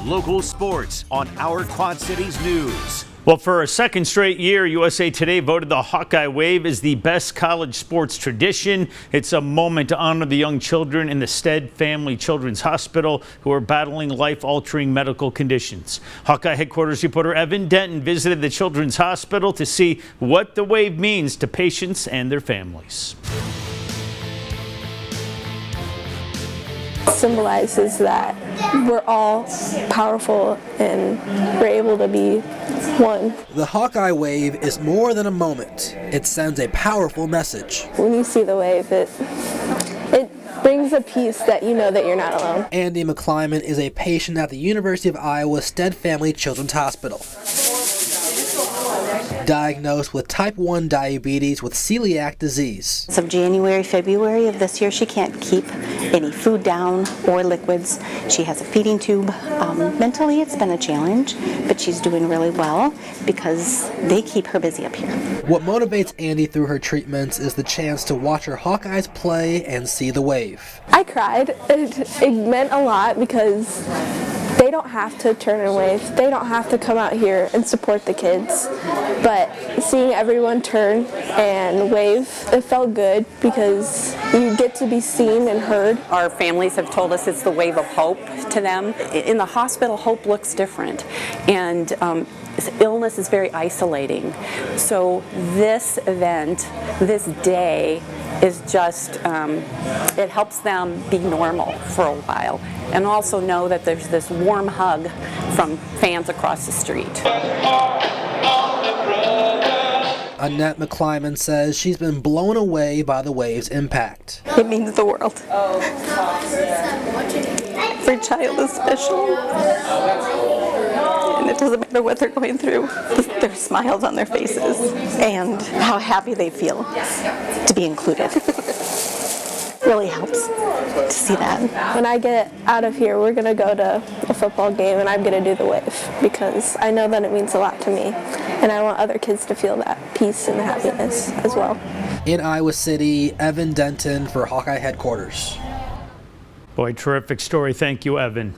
local sports on our Quad Cities News. Well, for a second straight year, USA Today voted the Hawkeye Wave as the best college sports tradition. It's a moment to honor the young children in the Stead Family Children's Hospital who are battling life-altering medical conditions. Hawkeye headquarters reporter Evan Denton visited the Children's Hospital to see what the wave means to patients and their families. Symbolizes that we're all powerful and we're able to be one. The Hawkeye Wave is more than a moment. It sends a powerful message. When you see the wave, it brings a peace that you know that you're not alone. Andy McClyman is a patient at the University of Iowa Stead Family Children's Hospital. Diagnosed with type 1 diabetes with celiac disease. As of January, February of this year, she can't keep any food down or liquids. She has a feeding tube. Mentally, it's been a challenge, but she's doing really well because they keep her busy up here. What motivates Andy through her treatments is the chance to watch her Hawkeyes play and see the wave. I cried. It meant a lot because they don't have to turn and wave. They don't have to come out here and support the kids. But seeing everyone turn and wave, it felt good because you get to be seen and heard. Our families have told us it's the wave of hope to them. In the hospital, hope looks different. And illness is very isolating. So this event, this day, is just, it helps them be normal for a while and also know that there's this warm hug from fans across the street. Annette McClyman says she's been blown away by the wave's impact. It means the world. Every child is special. And it doesn't matter what they're going through. There's smiles on their faces and how happy they feel to be included. Really helps to see that. When I get out of here, we're going to go to a football game and I'm going to do the wave because I know that it means a lot to me and I want other kids to feel that peace and happiness as well. In Iowa City, Evan Denton for Hawkeye headquarters. Boy, terrific story. Thank you, Evan.